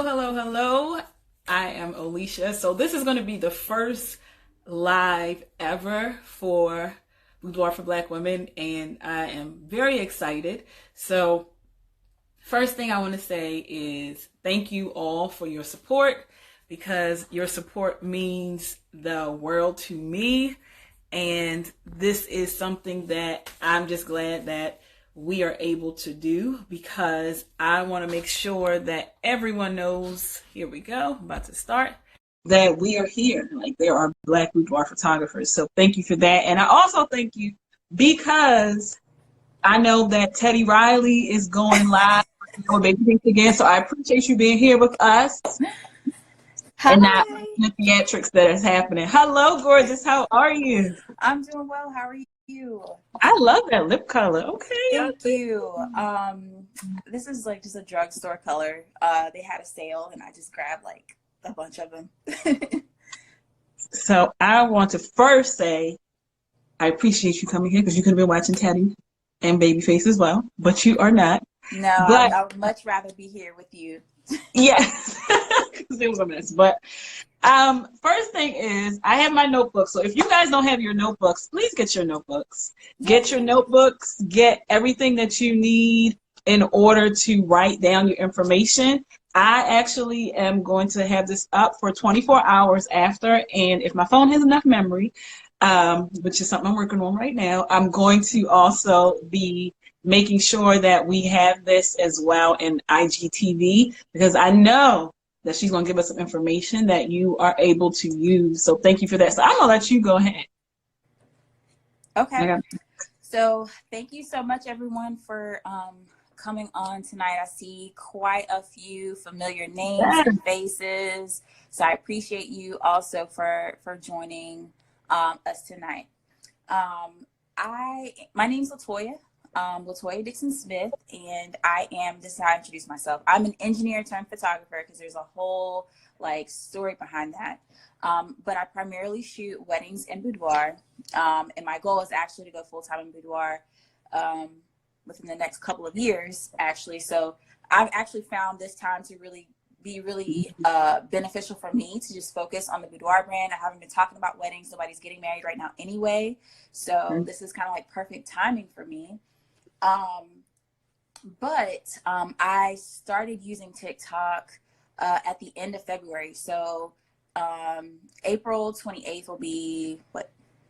Hello. I am Alicia. So this is going to be the first live ever for Boudoir for Black Women, and I am very excited. So first thing I want to say is thank you all for your support, because your support means the world to me. And this is something that I'm just glad that we are able to do, because I want to make sure that everyone knows, here we go, I'm about to start, that we are here. Like, there are Black boudoir photographers. So thank you for that. And I also thank you because I know that Teddy Riley is going live with Baby Face again. So I appreciate you being here with us. Hi. And not the theatrics that is happening. Hello, gorgeous. How are you? I'm doing well. How are you? I love that lip color. Okay. Thank you. This is like just a drugstore color. They had a sale and I just grabbed like a bunch of them. So I want to first say I appreciate you coming here, because you could have been watching Teddy and Babyface as well, but you are not. No, but I would much rather be here with you. Yes, because it was a mess. But first thing is, I have my notebook. So if you guys don't have your notebooks, please get your notebooks. Get your notebooks. Get everything that you need in order to write down your information. I actually am going to have this up for 24 hours after, and if my phone has enough memory, which is something I'm working on right now, I'm going to also be making sure that we have this as well in IGTV, because I know that she's going to give us some information that you are able to use. So thank you for that. So I'm going to let you go ahead. Okay. So thank you so much, everyone, for coming on tonight. I see quite a few familiar names and faces. So I appreciate you also for joining us tonight. My name's Latoya. Latoya Dixon Smith, and I am, this is how I introduce myself. I'm an engineer turned photographer, because there's a whole like story behind that. But I primarily shoot weddings and boudoir. And my goal is actually to go full-time in boudoir within the next couple of years, actually. So I've actually found this time to be really beneficial for me to just focus on the boudoir brand. I haven't been talking about weddings. Nobody's getting married right now anyway. So this is kind of like perfect timing for me. I started using TikTok at the end of February. So April 28th will be,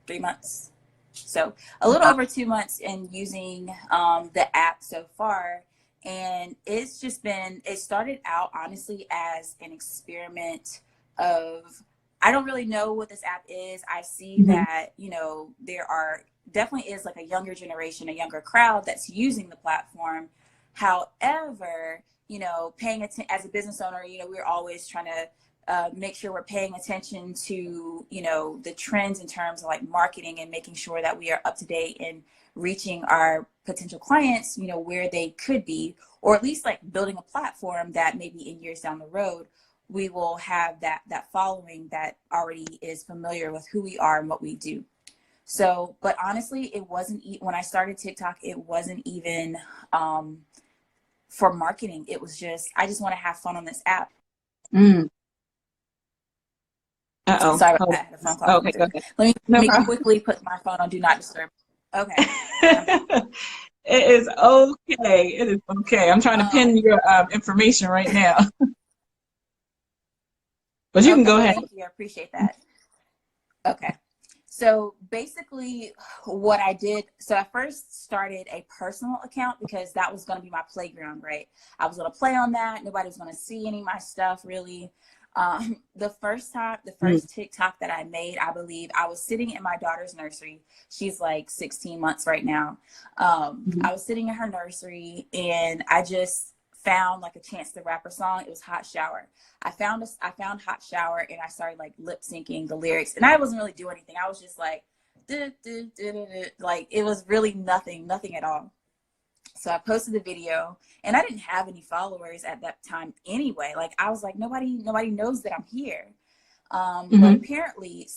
3 months? So a little over 2 months in using the app so far. And it's just been, it started out honestly as an experiment of, I don't really know what this app is. I see that, there definitely is like a younger generation, a younger crowd that's using the platform. However, paying attention as a business owner, we're always trying to make sure we're paying attention to, the trends in terms of like marketing and making sure that we are up to date and reaching our potential clients, where they could be, or at least like building a platform that maybe in years down the road, we will have that following that already is familiar with who we are and what we do. So, but honestly, it wasn't, when I started TikTok, it wasn't even for marketing. It was just, I just want to have fun on this app. Uh-oh. Sorry about that. I had a phone call. Okay, okay. Let me quickly put my phone on Do Not Disturb. Okay. It is okay. It is okay. I'm trying to pin your information right now. But you can go ahead. Thank you. I appreciate that. Okay. So basically what I did, so I first started a personal account because that was going to be my playground, right? I was going to play on that. Nobody was going to see any of my stuff really. The first TikTok that I made, I believe I was sitting in my daughter's nursery. She's like 16 months right now. I was sitting in her nursery and I just found like a Chance the Rapper song. It was Hot Shower. I found Hot Shower and I started like lip syncing the lyrics, and I wasn't really doing anything. I was just like, like it was really nothing at all. So I posted the video, and I didn't have any followers at that time anyway. Like I was like, nobody knows that I'm here. But apparently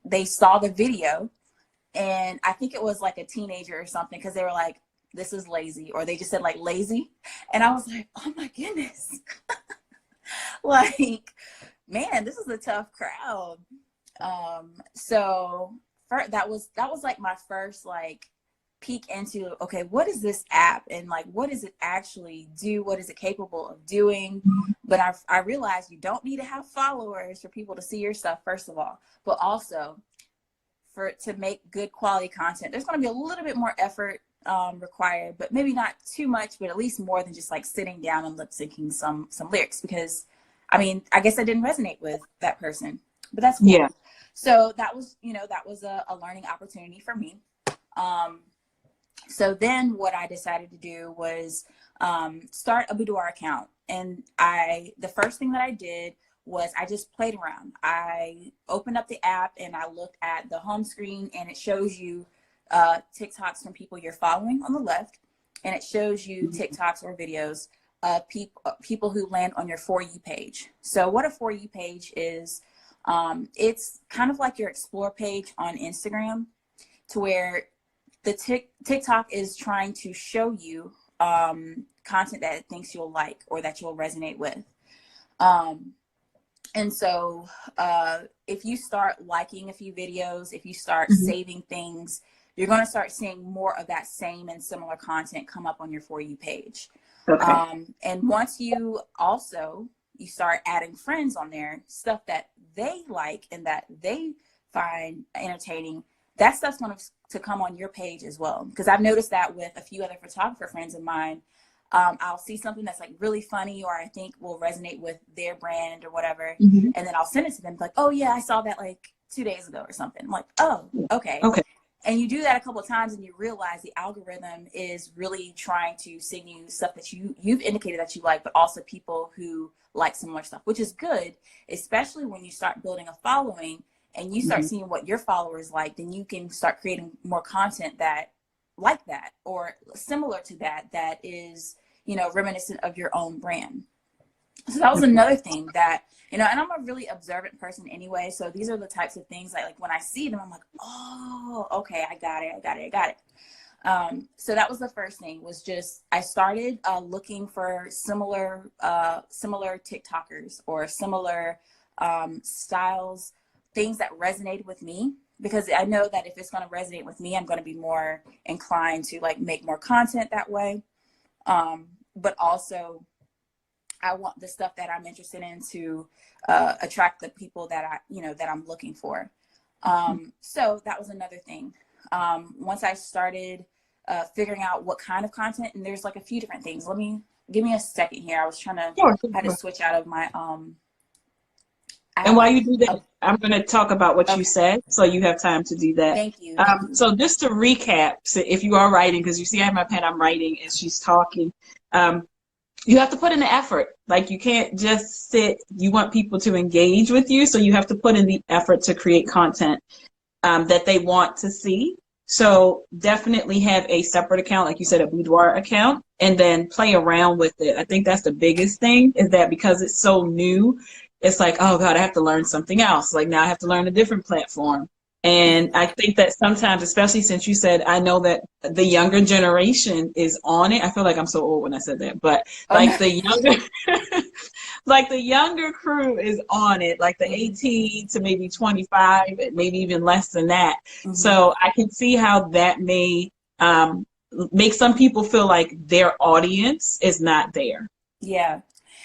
they saw the video, and I think it was like a teenager or something, because they were like, this is lazy, or they just said like lazy. And I was like, oh my goodness. Like, man, this is a tough crowd. So that was like my first like peek into, okay, what is this app, and like, what does it actually do? What is it capable of doing? But I realized you don't need to have followers for people to see your stuff, first of all, but also to make good quality content, there's going to be a little bit more effort required, but maybe not too much, but at least more than just like sitting down and lip syncing some lyrics, because I mean, I guess I didn't resonate with that person, but that's cool. Yeah. So that was, that was a learning opportunity for me. So then what I decided to do was start a boudoir account. And the first thing that I did was I just played around. I opened up the app and I looked at the home screen, and it shows you TikToks from people you're following on the left, and it shows you TikToks or videos of people who land on your For You page. So what a For You page is, it's kind of like your explore page on Instagram, to where the TikTok is trying to show you content that it thinks you'll like or that you'll resonate with. And so if you start liking a few videos, if you start saving things, you're going to start seeing more of that same and similar content come up on your For You page. Okay. And once you start adding friends on there, stuff that they like and that they find entertaining, that stuff's going to come on your page as well. Because I've noticed that with a few other photographer friends of mine. I'll see something that's like really funny, or I think will resonate with their brand or whatever. And then I'll send it to them like, oh yeah, I saw that like 2 days ago or something. I'm like, oh, okay. And you do that a couple of times and you realize the algorithm is really trying to send you stuff that you've indicated that you like, but also people who like similar stuff, which is good, especially when you start building a following and you start seeing what your followers like. Then you can start creating more content that like that or similar to that is, reminiscent of your own brand. So that was another thing that, and I'm a really observant person anyway. So these are the types of things like when I see them, I'm like, oh, okay, I got it. So that was the first thing, was just, I started looking for similar TikTokers or similar styles, things that resonated with me, because I know that if it's going to resonate with me, I'm going to be more inclined to like make more content that way. But also I want the stuff that I'm interested in to attract the people that that I'm looking for. So that was another thing. Once I started figuring out what kind of content, and there's like a few different things. Give me a second here. I was trying to, I had to switch out of my, and while you do that, I'm going to talk about what you said, so you have time to do that. Thank you. So just to recap, so if you are writing, because you see I have my pen, I'm writing and she's talking. You have to put in the effort. Like, you can't just sit. You want people to engage with you, so you have to put in the effort to create content that they want to see. So definitely have a separate account, like you said, a boudoir account, and then play around with it. I think that's the biggest thing, is that because it's so new, it's like, oh God, I have to learn something else. Like, now I have to learn a different platform. And I think that sometimes, especially since you said, I know that the younger generation is on it. I feel like I'm so old when I said that, but like the younger, like the younger crew is on it, like the 18 to maybe 25, maybe even less than that. So I can see how that may make some people feel like their audience is not there. Yeah.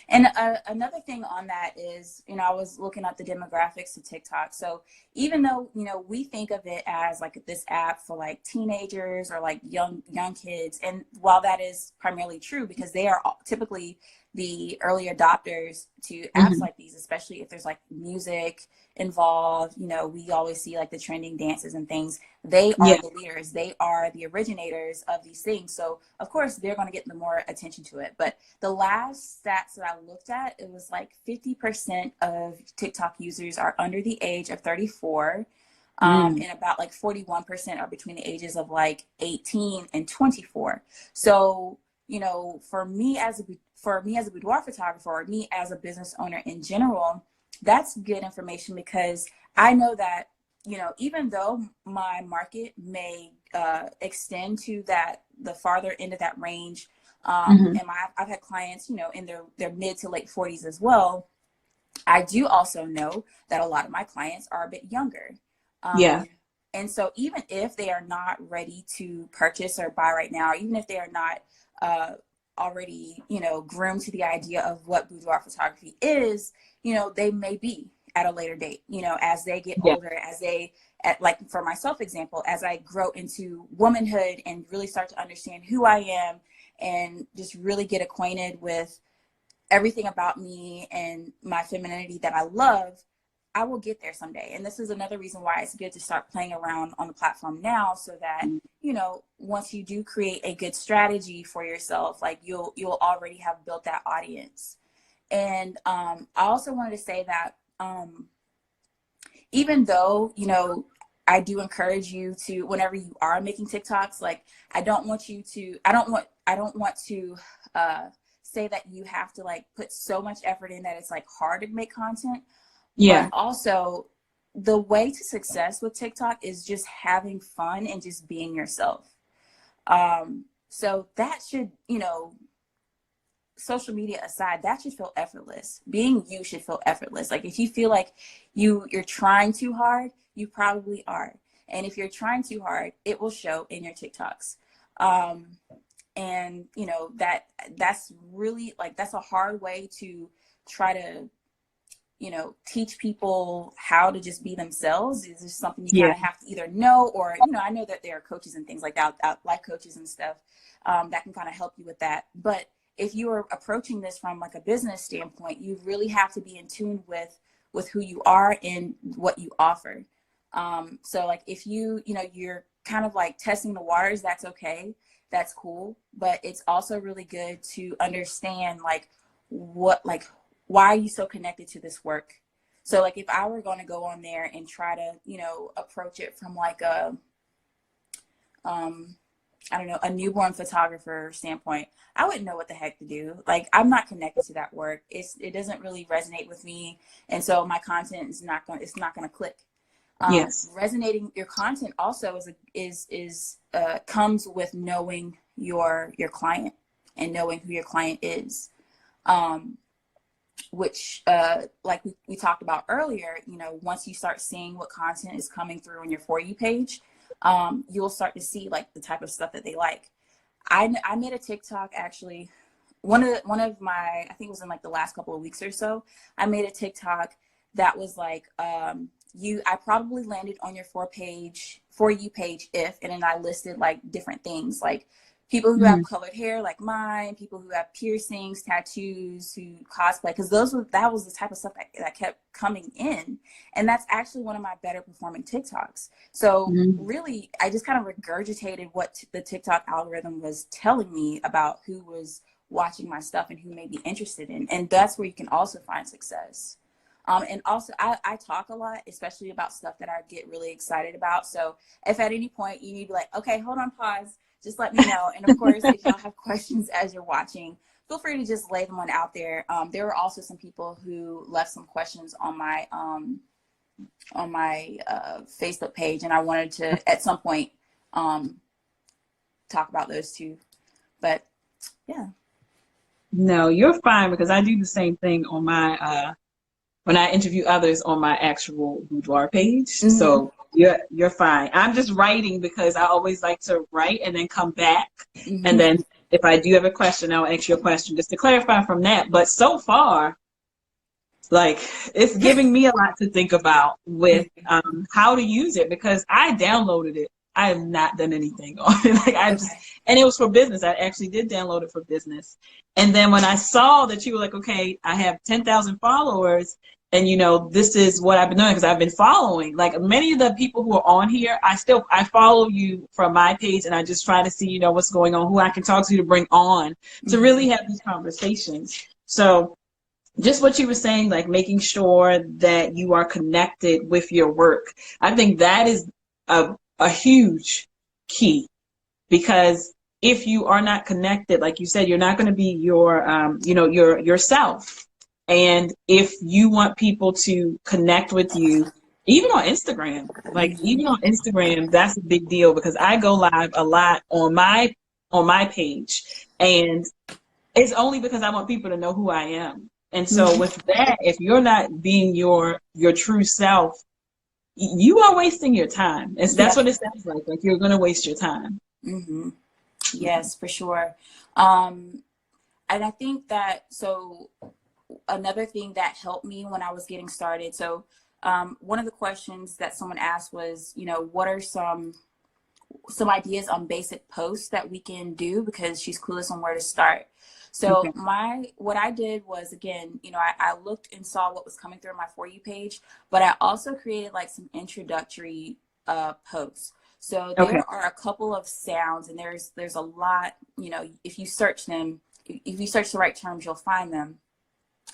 And another thing on that is, I was looking at the demographics of TikTok. So even though, we think of it as like this app for like teenagers or like young kids, and while that is primarily true, because they are typically the early adopters to apps like these, especially if there's like music involved, we always see like the trending dances and things. They are the leaders. They are the originators of these things. So of course they're going to get the more attention to it. But the last stats that I looked at, it was like 50% of TikTok users are under the age of 34. And about like 41% are between the ages of like 18 and 24. So, for me as a boudoir photographer, or me as a business owner in general, that's good information, because I know that, even though my market may extend to that the farther end of that range. And I've had clients, you know, in their mid to late 40s as well. I do also know that a lot of my clients are a bit younger. Yeah. And so even if they are not ready to purchase or buy right now, even if they are not already, you know, groomed to the idea of what boudoir photography is, you know, they may be at a later date, you know, as they get older, as they, like for myself example, as I grow into womanhood and really start to understand who I am and just really get acquainted with everything about me and my femininity that I love, I will get there someday. And this is another reason why it's good to start playing around on the platform now, so that, you know, once you do create a good strategy for yourself, like you'll already have built that audience. And I also wanted to say that even though, you know, I do encourage you to, whenever you are making TikToks, like I don't want to say that you have to like put so much effort in that it's like hard to make content. But also the way to success with TikTok is just having fun and just being yourself. So that should, you know, social media aside, that should feel effortless. Being you should feel effortless. Like if you feel like you're trying too hard, you probably are. And if you're trying too hard, it will show in your TikToks. And you know, that's really like, that's a hard way to try to, you know, teach people how to just be themselves. Is just something you kind of have to either know, or, you know, I know that there are coaches and things like that, life coaches and stuff, that can kind of help you with that. But if you are approaching this from like a business standpoint, you really have to be in tune with who you are and what you offer. So like if you know, you're kind of like testing the waters, that's okay. That's cool. But it's also really good to understand like why are you so connected to this work? So like if I were going to go on there and try to, you know, approach it from like a, I don't know, a newborn photographer standpoint, I wouldn't know what the heck to do. Like I'm not connected to that work. It doesn't really resonate with me. And so my content is not going to click. Resonating your content also comes with knowing your client and knowing who your client is. Which like we talked about earlier, you know, once you start seeing what content is coming through on your For You page, you'll start to see like the type of stuff that they like. I made a TikTok actually, one of my, I think it was in like the last couple of weeks or so, I made a TikTok that was like, I probably landed on your For You page if, and then I listed like different things, like people who have colored hair like mine, people who have piercings, tattoos, who cosplay, because that was the type of stuff that kept coming in. And that's actually one of my better performing TikToks. So really, I just kind of regurgitated what the TikTok algorithm was telling me about who was watching my stuff and who may be interested in. And that's where you can also find success. And also, I talk a lot, especially about stuff that I get really excited about. So if at any point you need to be like, okay, hold on, pause, just let me know. And of course, if y'all have questions as you're watching, feel free to just lay them on out there. There were also some people who left some questions on my Facebook page, and I wanted to at some point talk about those too. But yeah. No, you're fine, because I do the same thing on my when I interview others on my actual boudoir page. So you're fine. I'm just writing because I always like to write and then come back. And then if I do have a question, I'll ask you a question just to clarify from that. But so far, like, it's giving me a lot to think about with how to use it, because I downloaded it. I have not done anything on it. Like and it was for business. I actually did download it for business. And then when I saw that you were like, okay, I have 10,000 followers, and you know, this is what I've been doing, because I've been following like many of the people who are on here. I follow you from my page, and I just try to see, you know, what's going on, who I can talk to bring on to really have these conversations. So just what you were saying, like making sure that you are connected with your work. I think that is a huge key, because if you are not connected, like you said, you're not going to be your, you know, yourself. And if you want people to connect with you, even on Instagram, like even on Instagram, that's a big deal, because I go live a lot on on my page. And it's only because I want people to know who I am. And so Mm-hmm. with that, if you're not being your true self, you are wasting your time. That's Yeah. what it sounds like. Like you're going to waste your time. Mm-hmm. Yes, for sure. Um, and I think that, so another thing that helped me when I was getting started. So one of the questions that someone asked was, what are some ideas on basic posts that we can do, because she's clueless on where to start. So Okay. what I did was, again, I looked and saw what was coming through my For You page, but I also created like some introductory posts. So Okay. there are a couple of sounds, and there's a lot, if you search them, if you search the right terms, you'll find them.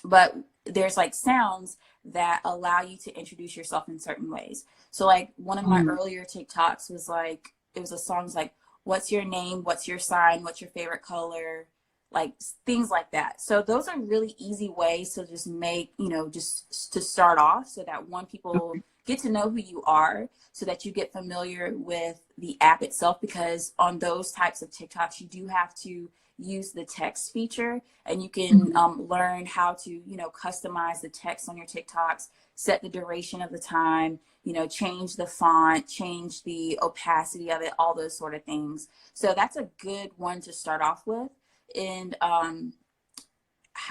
But there's like sounds that allow you to introduce yourself in certain ways. So like one of my Mm. earlier TikToks was like, it was a song like, what's your name? What's your sign? What's your favorite color? Like things like that. So those are really easy ways to just make, just to start off, so that one, people get to know who you are, so that you get familiar with the app itself, because on those types of TikToks, you do have to use the text feature, and you can learn how to, customize the text on your TikToks, set the duration of the time, change the font, change the opacity of it, all those sort of things. So that's a good one to start off with. And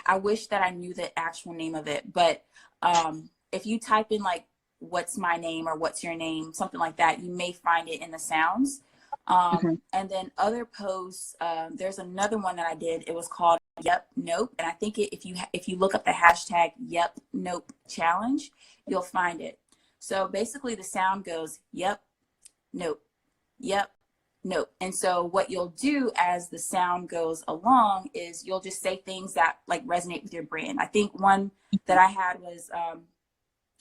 I wish that I knew the actual name of it, but if you type in like, what's my name or what's your name, something like that, you may find it in the sounds. Okay. And then other posts, there's another one that I did. It was called Yep Nope, and I think if you look up the hashtag Yep Nope challenge, you'll find it. So basically, the sound goes yep, nope, yep, nope. And so what you'll do as the sound goes along is you'll just say things that like resonate with your brand. I think one that I had was,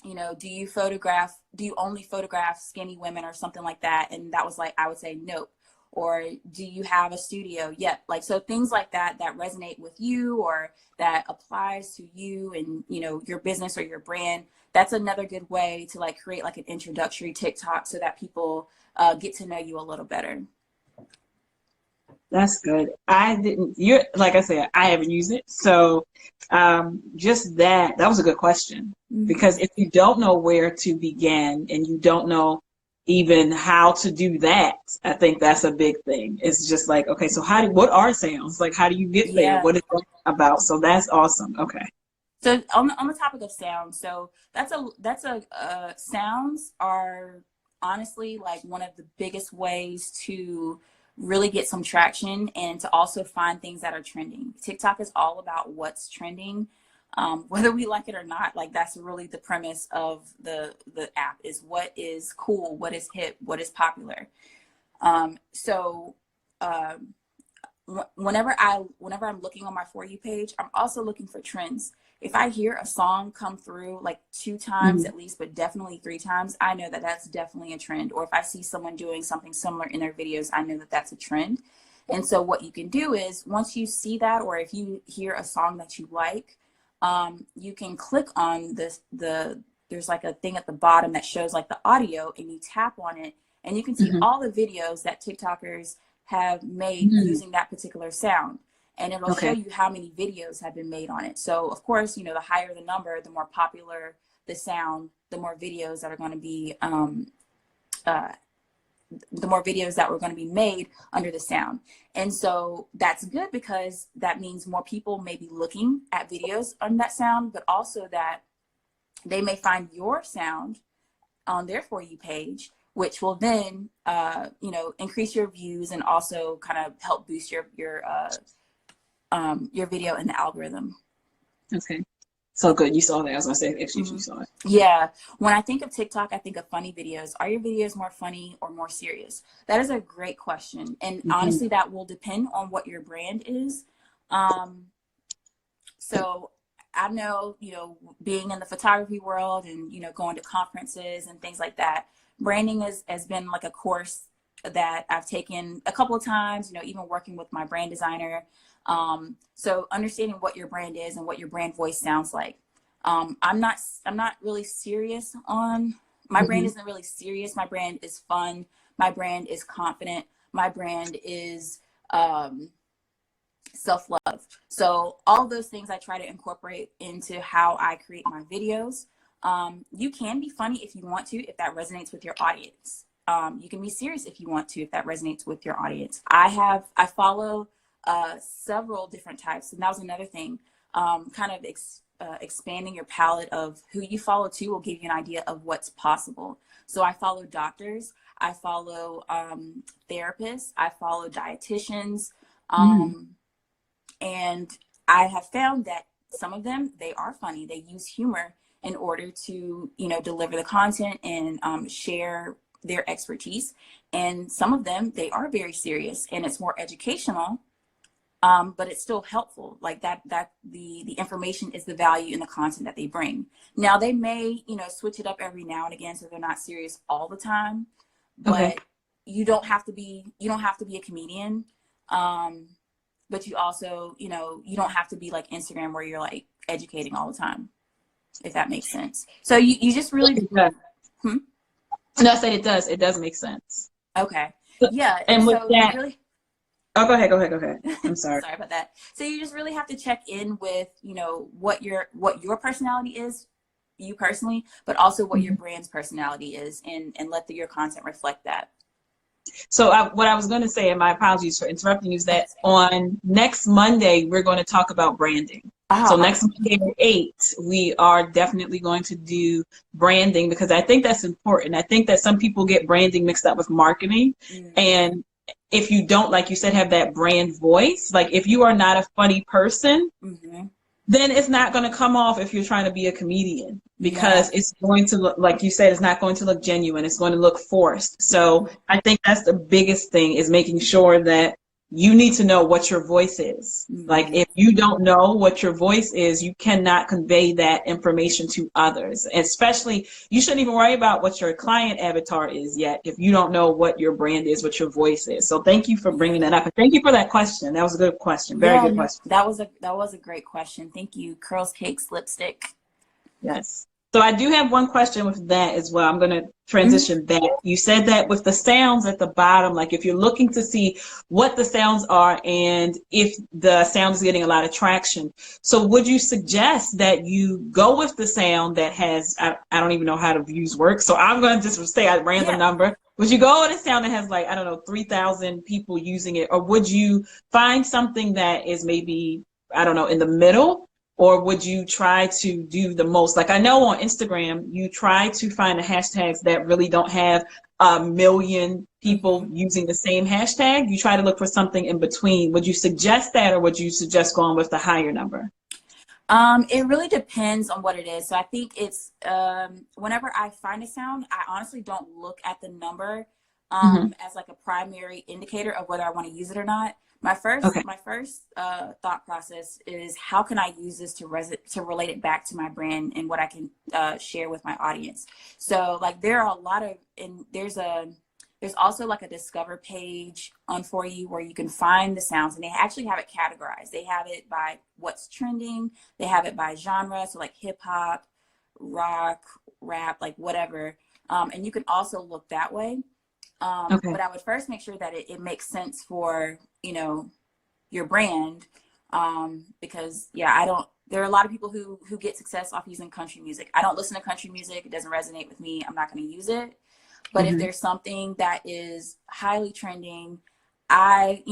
do you only photograph skinny women or something like that? And that was like, I would say nope. Or do you have a studio? Yep. Like, so things like that resonate with you, or that applies to you and, your business or your brand. That's another good way to like create like an introductory TikTok, so that people get to know you a little better. That's good. You're like I said, I haven't used it. So just that was a good question. Mm-hmm. Because if you don't know where to begin and you don't know even how to do that, I think that's a big thing. It's just like, okay, so what are sounds? Like, how do you get there? Yeah. What is that about? So that's awesome. Okay. So on the topic of sound, so sounds are honestly like one of the biggest ways to really get some traction, and to also find things that are trending. TikTok is all about what's trending, whether we like it or not. Like, that's really the premise of the app, is what is cool, what is hip, what is popular. So whenever I'm looking on my For You page, I'm also looking for trends. If I hear a song come through like 2 times Mhm. at least, but definitely 3 times, I know that that's definitely a trend. Or if I see someone doing something similar in their videos, I know that that's a trend. And so what you can do is, once you see that, or if you hear a song that you like, you can click on there's like a thing at the bottom that shows like the audio, and you tap on it, and you can see Mhm. all the videos that TikTokers have made Mhm. using that particular sound, and it'll show Okay. you how many videos have been made on it. So of course, the higher the number, the more popular the sound, the more videos that are going to be uh, the more videos that were going to be made under the sound. And so that's good, because that means more people may be looking at videos on that sound, but also that they may find your sound on their For You page, which will then increase your views, and also kind of help boost your video in the algorithm. Okay. So good. You saw that. I was gonna say if you Mm-hmm. saw it. Yeah. When I think of TikTok, I think of funny videos. Are your videos more funny or more serious? That is a great question. And Mhm. honestly, that will depend on what your brand is. Um, so I know, being in the photography world, and, going to conferences and things like that, branding has been like a course that I've taken a couple of times, even working with my brand designer. So understanding what your brand is and what your brand voice sounds like. I'm not really serious on my brand. Mhm. Isn't really serious. My brand is fun. My brand is confident. My brand is self-love. So all those things I try to incorporate into how I create my videos. You can be funny if you want to, if that resonates with your audience. You can be serious if you want to, if that resonates with your audience. I follow several different types, and that was another thing. Kind of expanding your palette of who you follow too will give you an idea of what's possible. So I follow doctors, I follow therapists, I follow dietitians, and I have found that some of them, they are funny. They use humor in order to, you know, deliver the content and share their expertise. And some of them, they are very serious and it's more educational, but it's still helpful. Like the information is the value in the content that they bring. Now they may, you know, switch it up every now and again so they're not serious all the time, but you don't have to be a comedian. But you also, you know, you don't have to be like Instagram where you're like educating all the time, if that makes sense. So you just really, No, I said it does. It does make sense. Okay. Yeah. And with so that, really, oh, go ahead. I'm sorry. sorry about that. So you just really have to check in with, you know, what your personality is, you personally, but also what your brand's personality is, and let your content reflect that. So what I was going to say, and my apologies for interrupting you, is that on next Monday, we're going to talk about branding. So next Monday at 8, we are definitely going to do branding, because I think that's important. I think that some people get branding mixed up with marketing. And if you don't, like you said, have that brand voice, like if you are not a funny person, then it's not going to come off if you're trying to be a comedian, because it's going to look, like you said, it's not going to look genuine. It's going to look forced. So I think that's the biggest thing, is making sure that you need to know what your voice is. Like if you don't know what your voice is, you cannot convey that information to others. Especially, you shouldn't even worry about what your client avatar is yet if you don't know what your brand is, what your voice is. So thank you for bringing that up. And thank you for that question. That was a good question. Very good question. That was a great question. Thank you. Curls, Cakes, Lipstick. Yes. So I do have one question with that as well. I'm going to transition back. You said that with the sounds at the bottom, like if you're looking to see what the sounds are and if the sound is getting a lot of traction. So would you suggest that you go with the sound that has, I don't even know how the views work, so I'm going to just say a random number. Would you go with a sound that has like, I don't know, 3,000 people using it? Or would you find something that is maybe, I don't know, in the middle? Or would you try to do the most? Like I know on Instagram, you try to find the hashtags that really don't have a million people using the same hashtag. You try to look for something in between. Would you suggest that, or would you suggest going with the higher number? It really depends on what it is. So I think it's whenever I find a sound, I honestly don't look at the number as like a primary indicator of whether I want to use it or not. My first thought process is, how can I use this to relate it back to my brand and what I can share with my audience. So like there are a lot of, and there's also like a discover page on For You where you can find the sounds, and they actually have it categorized. They have it by what's trending. They have it by genre. So like hip hop, rock, rap, like whatever. And you can also look that way. But I would first make sure that it makes sense for, you know, your brand. Because there are a lot of people who get success off using country music. I don't listen to country music. It doesn't resonate with me. I'm not going to use it. But if there's something that is highly trending, I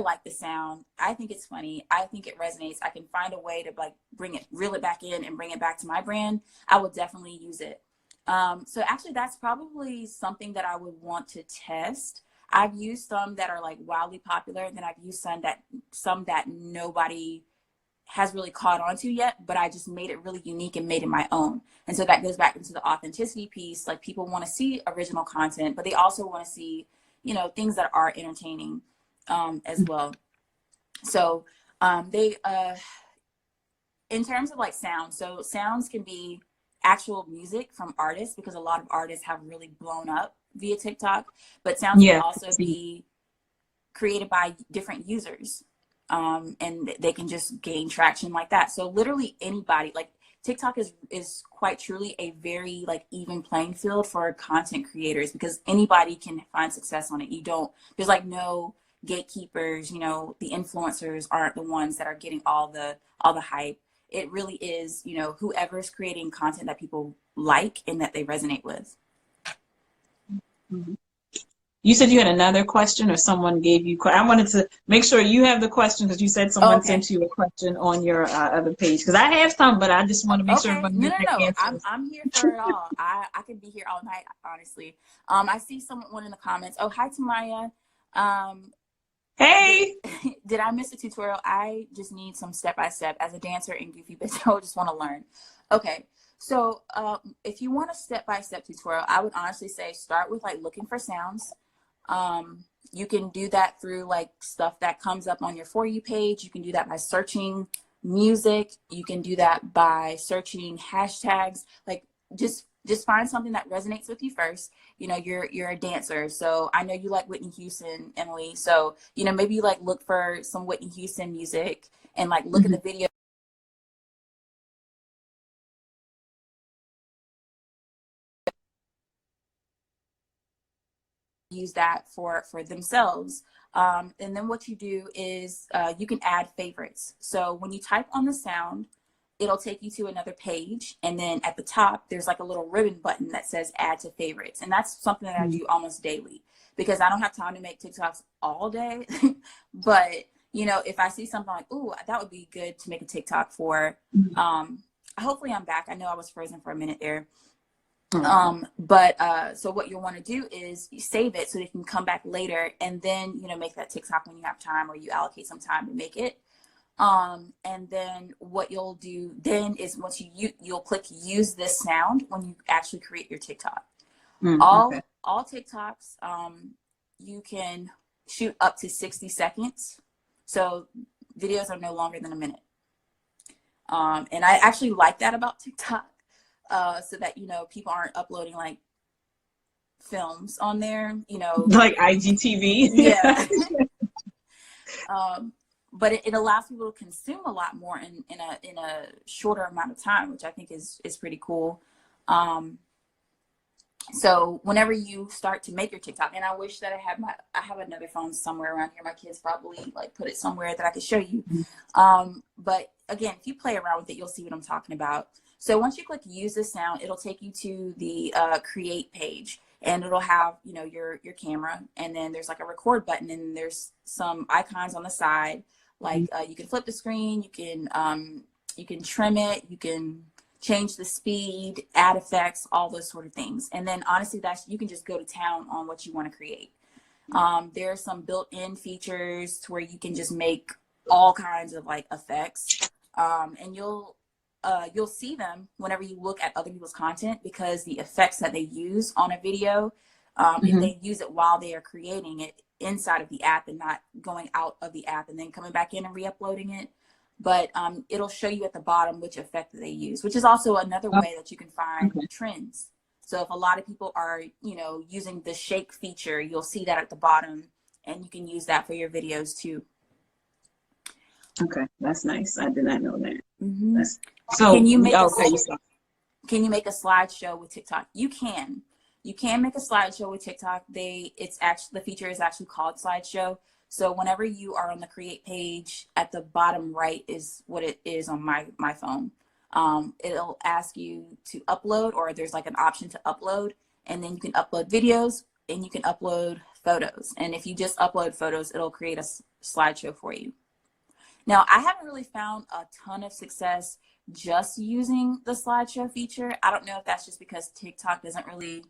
like the sound. I think it's funny. I think it resonates. I can find a way to like reel it back in and bring it back to my brand. I will definitely use it. So actually that's probably something that I would want to test. I've used some that are like wildly popular, and then I've used some that nobody has really caught on to yet, but I just made it really unique and made it my own. And so that goes back into the authenticity piece. Like people want to see original content, but they also want to see, you know, things that are entertaining as well. So in terms of like sound, so sounds can be actual music from artists, because a lot of artists have really blown up via TikTok, but sounds can also be created by different users, and they can just gain traction like that. So literally anybody, like TikTok is quite truly a very like even playing field for content creators, because anybody can find success on it. There's like no gatekeepers, you know, the influencers aren't the ones that are getting all the hype. It really is, you know, whoever's creating content that people like and that they resonate with. Mm-hmm. You said you had another question, or someone gave you. I wanted to make sure you have the question because you said someone sent you a question on your other page. Because I have some, but I just want to make sure everybody gets the answers. I'm here for it all. I could be here all night, honestly. I see someone in the comments. Oh, hi, Tamaya. Hey. Did I miss a tutorial? I just need some step-by-step. As a dancer and goofy bitch, I just want to learn. Okay. So if you want a step-by-step tutorial, I would honestly say start with like looking for sounds. You can do that through like stuff that comes up on your For You page. You can do that by searching music. You can do that by searching hashtags. Like just find something that resonates with you first. You know, you're a dancer, so I know you like Whitney Houston, Emily. So, you know, maybe you like look for some Whitney Houston music and like look at the video. Use that for themselves. And then what you do is you can add favorites. So when you type on the sound, it'll take you to another page. And then at the top, there's like a little ribbon button that says add to favorites. And that's something that I do almost daily because I don't have time to make TikToks all day. But, you know, if I see something like, ooh, that would be good to make a TikTok for, hopefully I'm back. I know I was frozen for a minute there. So what you'll want to do is you save it so that you can come back later and then, you know, make that TikTok when you have time or you allocate some time to make it. And then what you'll do then is once you'll click use this sound when you actually create your TikTok. All TikToks, you can shoot up to 60 seconds. So videos are no longer than a minute. And I actually like that about TikTok. So that, you know, people aren't uploading like films on there, you know, like IGTV. Yeah. But it allows people to consume a lot more in a shorter amount of time, which I think is pretty cool. So whenever you start to make your TikTok, and I wish that I have another phone somewhere around here. My kids probably like put it somewhere that I could show you. But again, if you play around with it, you'll see what I'm talking about. So once you click use this sound, it'll take you to the create page, and it'll have, you know, your camera, and then there's like a record button, and there's some icons on the side. Like you can flip the screen, you can trim it, you can change the speed, add effects, all those sort of things. And then honestly, you can just go to town on what you want to create. There are some built-in features to where you can just make all kinds of like effects, and you'll see them whenever you look at other people's content, because the effects that they use on a video, if they use it while they are creating it inside of the app and not going out of the app and then coming back in and re-uploading it, but it'll show you at the bottom which effect that they use, which is also another way that you can find trends. So if a lot of people are, you know, using the shake feature, you'll see that at the bottom, and you can use that for your videos too. Okay, that's nice. I did not know that. So can you make can you make a slideshow with TikTok? You can make a slideshow with TikTok. The feature is actually called slideshow. So whenever you are on the create page, at the bottom right is what it is on my phone. It'll ask you to upload, or there's like an option to upload, and then you can upload videos and you can upload photos. And if you just upload photos, it'll create a slideshow for you. Now, I haven't really found a ton of success just using the slideshow feature. I don't know if that's just because TikTok doesn't really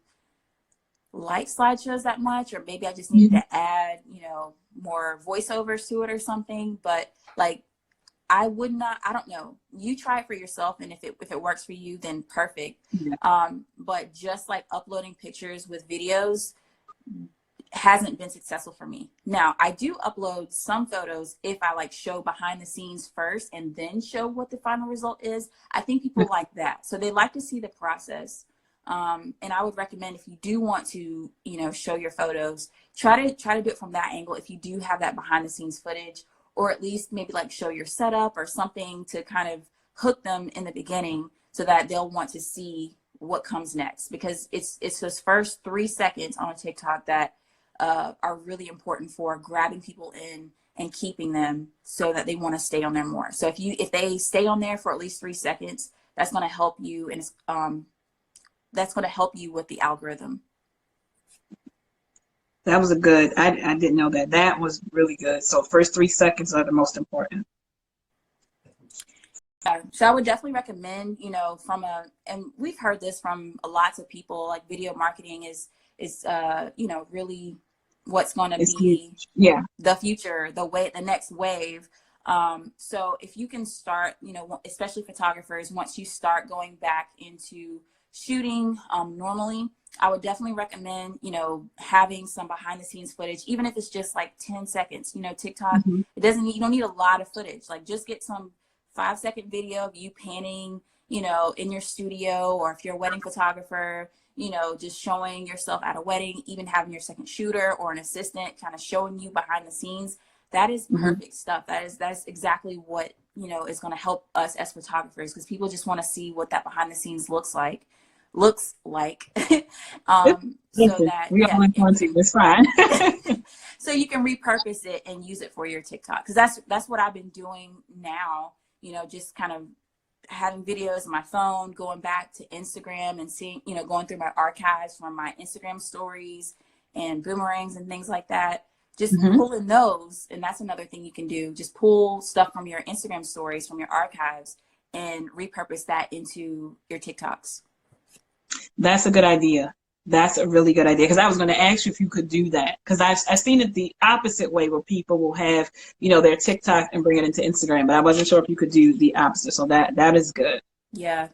like slideshows that much, or maybe I just needed to add, you know, more voiceovers to it or something. But like, I don't know. You try it for yourself, and if it works for you, then perfect. But just like uploading pictures with videos hasn't been successful for me. Now, I do upload some photos if I like show behind the scenes first and then show what the final result is. I think people like that. So they like to see the process. And I would recommend, if you do want to, you know, show your photos, try to do it from that angle if you do have that behind the scenes footage, or at least maybe like show your setup or something to kind of hook them in the beginning so that they'll want to see what comes next, because it's those first 3 seconds on a TikTok that are really important for grabbing people in and keeping them so that they want to stay on there more. So if they stay on there for at least 3 seconds, that's going to help you, and that's going to help you with the algorithm. That was a good, I didn't know that. That was really good. So first 3 seconds are the most important. So I would definitely recommend, and we've heard this from lots of people, like video marketing is really what's going to be the future, the next wave. So if you can start, especially photographers, once you start going back into shooting normally, I would definitely recommend, having some behind the scenes footage, even if it's just like 10 seconds. TikTok, you don't need a lot of footage. Like, just get some 5-second video of you panning, in your studio, or if you're a wedding photographer, just showing yourself at a wedding, even having your second shooter or an assistant kind of showing you behind the scenes. That is perfect stuff. That's exactly what, is going to help us as photographers, because people just want to see what that behind the scenes looks like. So that we all want to. It's fine. So you can repurpose it and use it for your TikTok, because that's what I've been doing now. Just kind of having videos on my phone, going back to Instagram and seeing, going through my archives from my Instagram stories and boomerangs and things like that. Just pulling those, and that's another thing you can do. Just pull stuff from your Instagram stories, from your archives, and repurpose that into your TikToks. That's a good idea. That's a really good idea, because I was going to ask you if you could do that, because I've seen it the opposite way, where people will have, their TikTok and bring it into Instagram, but I wasn't sure if you could do the opposite. So that is good. Yeah.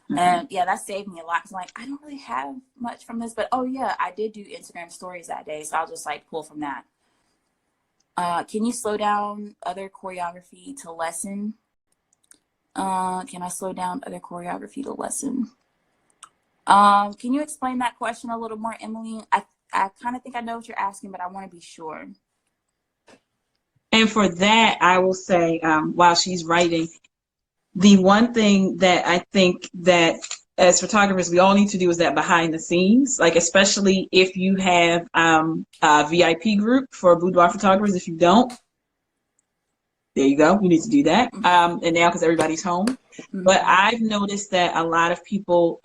And that saved me a lot, because I don't really have much from this, but I did do Instagram stories that day, so I'll just pull from that. Can you slow down other choreography to lesson? Can I slow down other choreography to lesson? Can you explain that question a little more, Emily? I kind of think I know what you're asking, but I want to be sure. And for that, I will say, while she's writing, the one thing that I think that as photographers we all need to do is that behind the scenes, especially if you have a VIP group for boudoir photographers. If you don't, there you go. You need to do that. And now, because everybody's home. But I've noticed that a lot of people,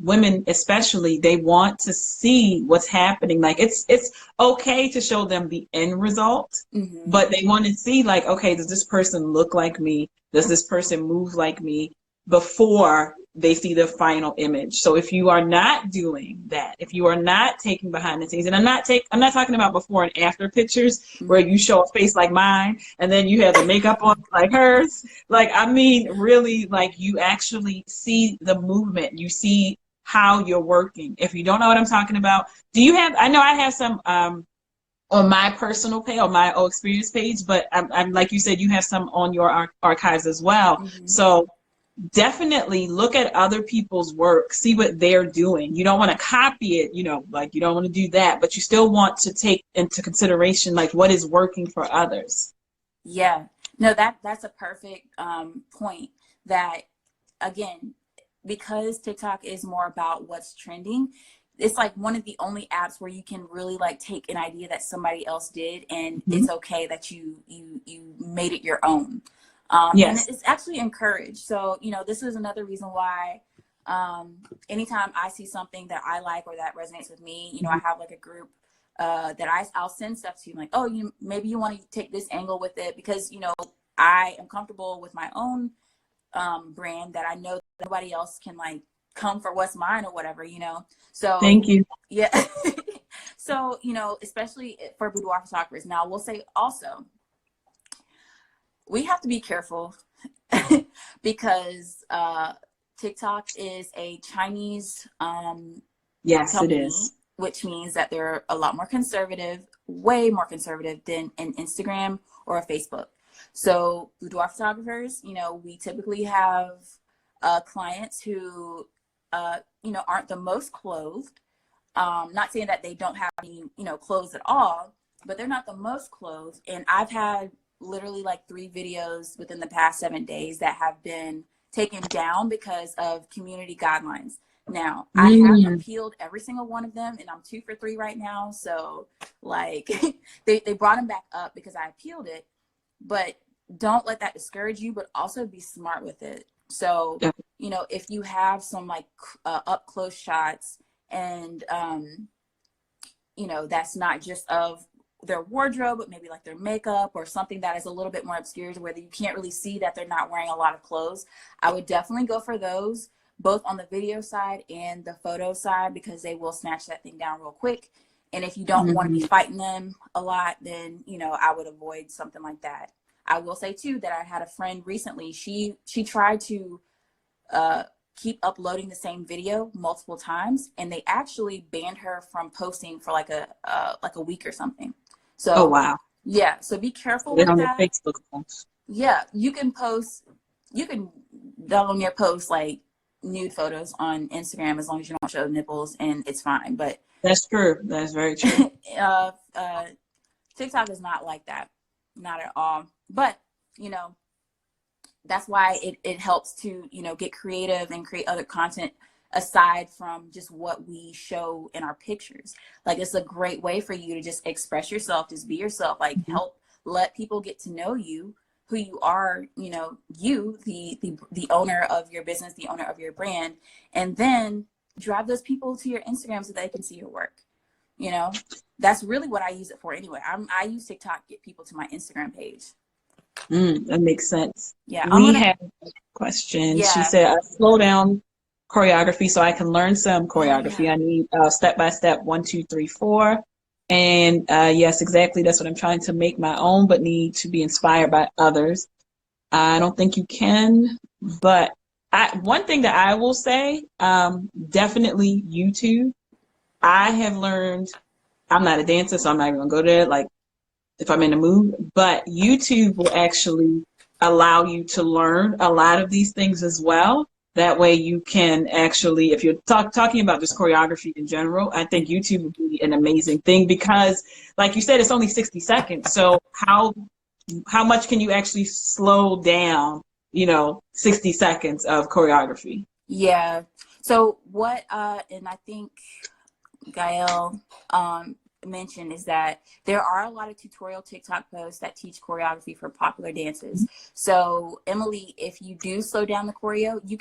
women especially, they want to see what's happening. It's okay to show them the end result, but they want to see, okay, does this person look like me? Does this person move like me? Before they see the final image. So if you are not doing that, if you are not taking behind the scenes, and I'm not talking about before and after pictures where you show a face like mine and then you have the makeup on like hers. Really, you actually see the movement. You see how you're working. If you don't know what I'm talking about, I know I have some on my personal page, on my experience page, but I'm like you said, you have some on your archives as well. So definitely look at other people's work, see what they're doing. You don't want to copy it, you don't want to do that, but you still want to take into consideration what is working for others. Yeah, no, that's a perfect point. That, again, because TikTok is more about what's trending, it's one of the only apps where you can really take an idea that somebody else did, and it's okay that you made it your own. Yes. And it's actually encouraged. So, this is another reason why anytime I see something that I like or that resonates with me, I have a group that I'll send stuff to, maybe you want to take this angle with it, because, I am comfortable with my own brand, that I know that nobody else can come for what's mine or whatever, So thank you. Yeah. So, especially for boudoir photographers. Now, we'll say also, we have to be careful because TikTok is a Chinese yes, company, it is. Which means that they're a lot more conservative, way more conservative than an Instagram or a Facebook. So boudoir photographers, we typically have clients who, aren't the most clothed. Not saying that they don't have any, clothes at all, but they're not the most clothed. And I've had literally 3 videos within the past 7 days that have been taken down because of community guidelines. Now, I have Mm. appealed every single one of them, and I'm 2 for 3 right now. So, like, they brought them back up because I appealed it. But don't let that discourage you, but also be smart with it. So, Yeah. you know, if you have some like up close shots and, you know, that's not just of their wardrobe, but maybe like their makeup or something that is a little bit more obscure to where you can't really see that they're not wearing a lot of clothes, I would definitely go for those, both on the video side and the photo side, because they will snatch that thing down real quick. And if you don't want to be Mhm. fighting them a lot, then, you know, I would avoid something like that. I will say too that I had a friend recently, she tried to uh, keep uploading the same video multiple times, and they actually banned her from posting for like a week or something. Oh, So wow. yeah, so be careful They're with on their that. Facebook accounts. Yeah, you can post, you can on your post like nude photos on Instagram as long as you don't show nipples, and it's fine. But That's true. That's very true. uh, uh, TikTok is not like that, not at all. But you know, that's why it helps to, you know, get creative and create other content aside from just what we show in our pictures. Like, it's a great way for you to just express yourself, just be yourself, like Mhm. help let people get to know you, who you are, you know, you, the owner of your business, the owner of your brand, and then drive those people to your Instagram so they can see your work. You know, that's really what I use it for anyway. I use TikTok to get people to my Instagram page. That makes sense. Yeah, I'm We gonna. have a question. She Yeah. said, I slow down choreography so I can learn some Oh choreography. yeah. I need step by step, 1, 2, 3, 4. And yes, exactly. That's what I'm trying to make my own, but need to be inspired by others. I don't think you can, but one thing that I will say, definitely YouTube. I have learned, I'm not a dancer, so I'm not even gonna go there. Like, if I'm in the mood, but YouTube will actually allow you to learn a lot of these things as well. That way you can actually, if you're talking about just choreography in general, I think YouTube would be an amazing thing because, like you said, it's only 60 seconds. So how much can you actually slow down, 60 seconds of choreography? Yeah. So what and I think Gael mentioned is that there are a lot of tutorial TikTok posts that teach choreography for popular dances. So Emily, if you do slow down the choreo, you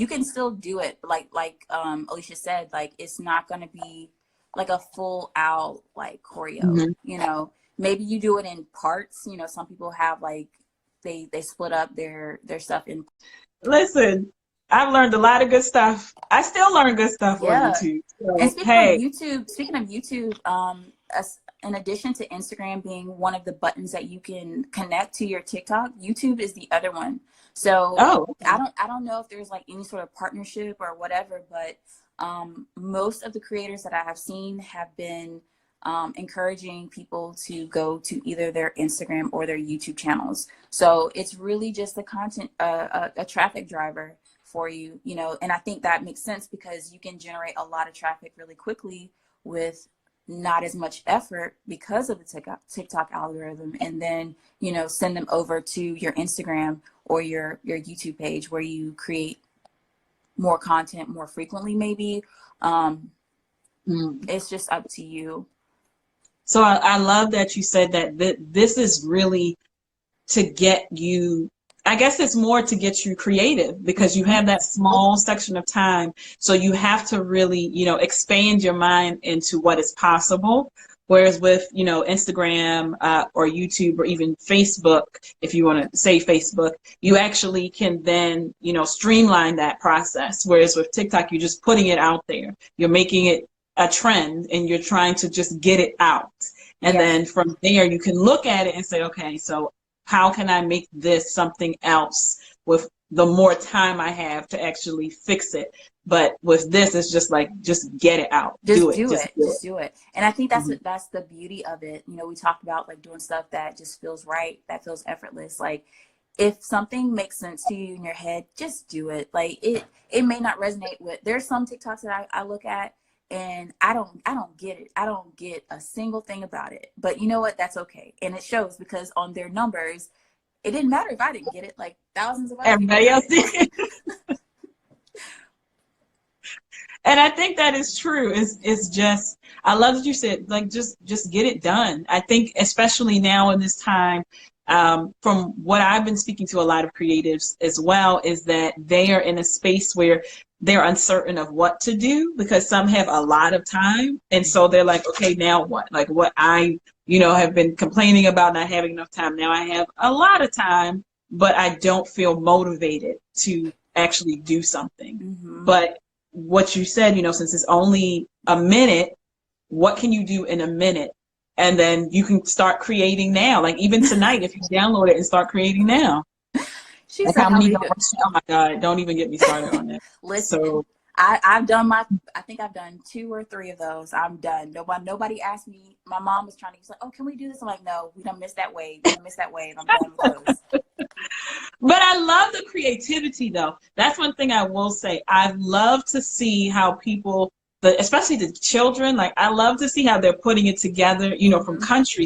can still do it. Like Alicia said, like it's not gonna be like a full out like choreo, Mm-hmm. you know. Maybe you do it in parts, you know, some people have like they split up their stuff in. Listen, I've learned a lot of good stuff. I still learn good stuff on Yeah. YouTube. And So, hey. Speaking of YouTube, in addition to Instagram being one of the buttons that you can connect to your TikTok, YouTube is the other one. So Oh, okay. I don't know if there's like any sort of partnership or whatever, but most of the creators that I have seen have been encouraging people to go to either their Instagram or their YouTube channels. So it's really just a content, a traffic driver for you, you know, and I think that makes sense because you can generate a lot of traffic really quickly with not as much effort because of the TikTok algorithm, and then, you know, send them over to your Instagram or your YouTube page where you create more content more frequently maybe. Um, Mm. it's just up to you. So I love that you said that this is really to get you, I guess it's more to get you creative because you Hmm. have that small section of time. So you have to really, expand your mind into what is possible. Whereas with, Instagram or YouTube or even Facebook, if you want to say Facebook, you actually can then, streamline that process. Whereas with TikTok, you're just putting it out there. You're making it a trend and you're trying to just get it out. And Yeah, then from there, you can look at it and say, okay, so how can I make this something else with the more time I have to actually fix it? But with this, it's just like, just get it out. Do just it. do Just it, do just do it. And I think it. that's the beauty of it. You know, we talked about like doing stuff that just feels right, that feels effortless. Like if something makes sense to you in your head, just do it. Like it may not resonate with, there's some TikToks that I look at and I don't get it. I don't get a single thing about it. But you know what? That's okay. And it shows because on their numbers, it didn't matter if I didn't get it. Like thousands of other people Everybody got else it. did. And I think that is true. It's just, I love that you said, like, just get it done. I think especially now in this time, from what I've been speaking to a lot of creatives as well, is that they are in a space where they're uncertain of what to do because some have a lot of time. And so they're like, okay, now what? Like what I, have been complaining about not having enough time. Now I have a lot of time, but I don't feel motivated to actually do something. Mm-hmm. But what you said, since it's only a minute, what can you do in a minute? And then you can start creating now. Like even tonight, if you download it and start creating now. She Like said, how many dollars? Oh my God, don't even get me started on that. Listen, So I've done I think I've done 2 or 3 of those. I'm done. Nobody asked me. My mom was trying to, she's like, oh, can we do this? I'm like, no, we don't miss that wave. We don't miss that wave. I'm done with those. But I love the creativity though. That's one thing I will say. I love to see how people, especially the children, like I love to see how they're putting it together, from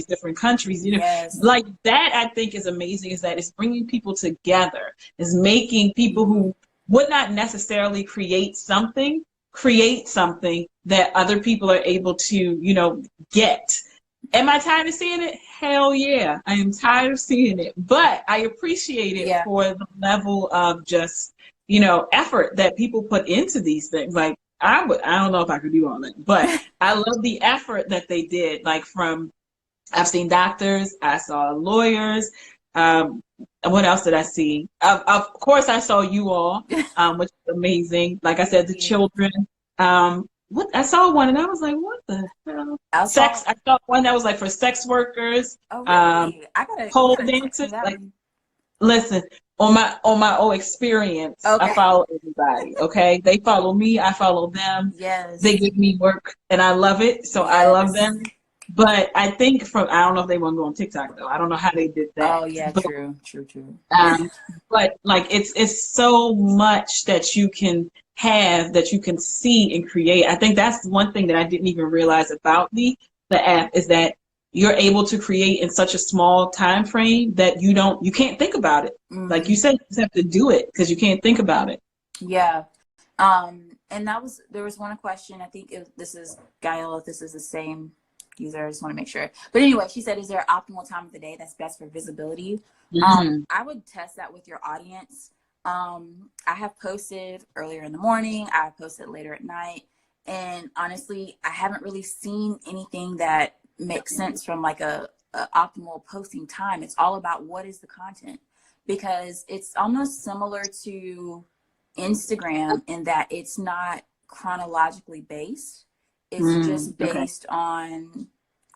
different countries, Yes. like that I think is amazing is that it's bringing people together. It's making people who would not necessarily create something that other people are able to, get. Am I tired of seeing it? Hell yeah. I am tired of seeing it. But I appreciate it for the level of just, effort that people put into these things. Like I don't know if I could do all that, but I love the effort that they did. Like I've seen doctors, I saw lawyers. What else did I see? Of course I saw you all, which is amazing. Like I said, the children, I saw one and I was like, what the hell? I saw one that was like for sex workers. Oh, really? Pole dancers. Like, listen, on my own experience, I follow everybody. Okay, they follow me, I follow them. Yes. They give me work, and I love it. So I love them. But I think I don't know if they want to go on TikTok though. I don't know how they did that. Oh yeah, true. But like it's so much that you can have, that you can see and create. I think that's one thing that I didn't even realize about the app is that you're able to create in such a small time frame that you can't think about it. Mm-hmm. Like you said, you just have to do it because you can't think about it. Yeah. And there was one question. I think this is Gail, if this is the same user, I just want to make sure. But anyway, she said, is there an optimal time of the day that's best for visibility? I would test that with your audience. I have posted earlier in the morning, I have posted later at night, and honestly I haven't really seen anything that makes sense from like a optimal posting time. It's all about what is the content, because it's almost similar to Instagram in that it's not chronologically based. It's just based on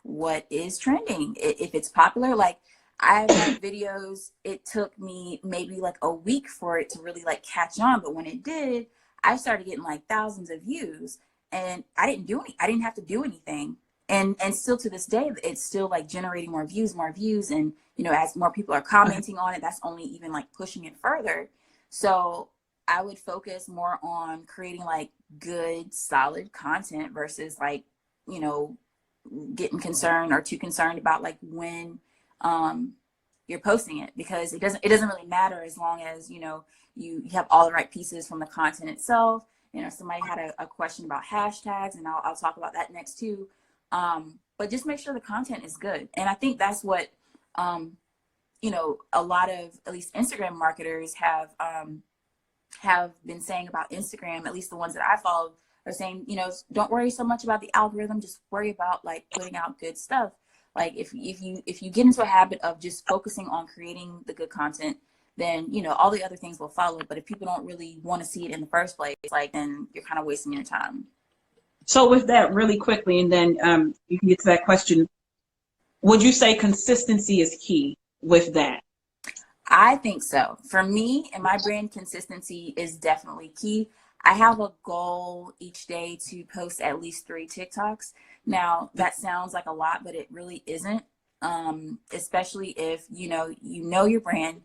what is trending. If it's popular, like I've had videos, it took me maybe like a week for it to really like catch on. But when it did, I started getting like thousands of views, and I didn't have to do anything. And still to this day, it's still like generating more views. And, as more people are commenting on it, that's only even like pushing it further. So I would focus more on creating like good, solid content versus like, getting concerned or too concerned about like when you're posting it, because it doesn't really matter as long as, you have all the right pieces from the content itself. Somebody had a question about hashtags, and I'll talk about that next too. But just make sure the content is good. And I think that's what, a lot of at least Instagram marketers have been saying about Instagram, at least the ones that I follow, are saying, don't worry so much about the algorithm, just worry about like putting out good stuff. Like if you get into a habit of just focusing on creating the good content, then all the other things will follow. But if people don't really want to see it in the first place, like, then you're kind of wasting your time. So with that, really quickly, and then you can get to that question, would you say consistency is key with that? I think so. For me and my brand, consistency is definitely key. I have a goal each day to post at least 3 TikToks. Now that sounds like a lot, but it really isn't. Especially if you know your brand,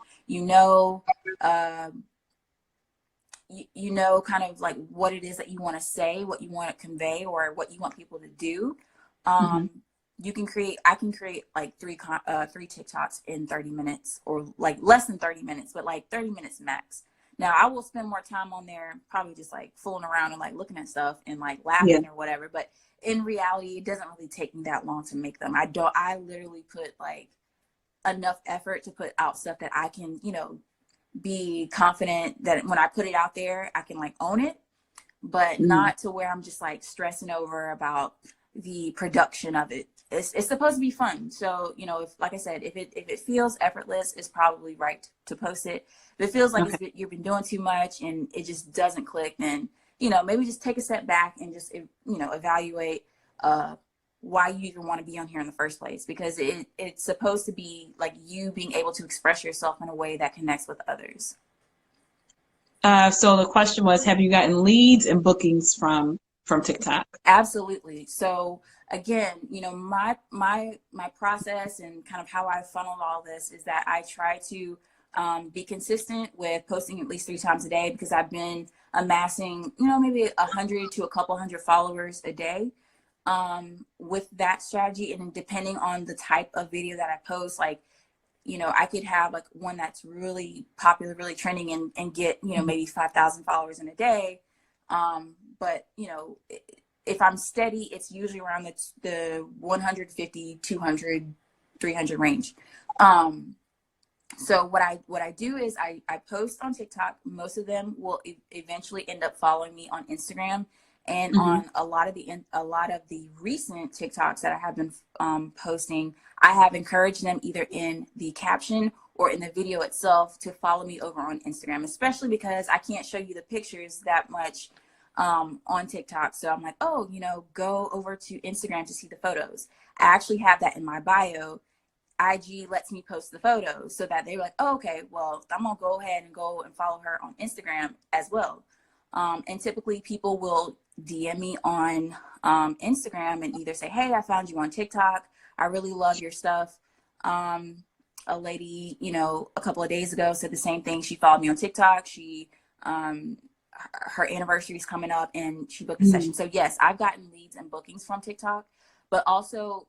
kind of like what it is that you want to say, what you want to convey, or what you want people to do. I can create like 3 TikToks in 30 minutes, or like less than 30 minutes, but like 30 minutes max. Now I will spend more time on there, probably just like fooling around and like looking at stuff and like Yeah. laughing or whatever. But in reality, it doesn't really take me that long to make them. I literally put like enough effort to put out stuff that I can, you know, be confident that when I put it out there, I can like own it, but not to where I'm just like stressing over about the production of it. It's supposed to be fun. So, you know, if, like I said, if it feels effortless, it's probably right to post it. If it feels like you've been doing too much and it just doesn't click, then, you know, maybe just take a step back and just, you know, evaluate why you even want to be on here in the first place, because it's supposed to be like you being able to express yourself in a way that connects with others. So the question was, have you gotten leads and bookings from TikTok? Absolutely. So again, you know, my process and kind of how I funneled all this is that I try to be consistent with posting at least 3 times a day, because I've been amassing, you know, maybe 100 to a couple hundred followers a day with that strategy. And depending on the type of video that I post, like, you know, I could have like one that's really popular, really trending, and get, you know, maybe 5,000 followers in a day. But, you know, if I'm steady, it's usually around the 150, 200, 300 range. So what I do is I post on TikTok. Most of them will eventually end up following me on Instagram. And on a lot of the recent TikToks that I have been posting, I have encouraged them either in the caption or in the video itself to follow me over on Instagram, especially because I can't show you the pictures that much on TikTok. So I'm like, oh, you know, go over to Instagram to see the photos. I actually have that in my bio. IG lets me post the photos, so that they're like, oh, okay, well, I'm gonna go ahead and go and follow her on Instagram as well. And typically people will DM me on Instagram and either say, hey, I found you on TikTok. I really love your stuff. A lady, you know, a couple of days ago said the same thing. She followed me on TikTok. She, her anniversary is coming up and she booked a session. So yes, I've gotten leads and bookings from TikTok, but also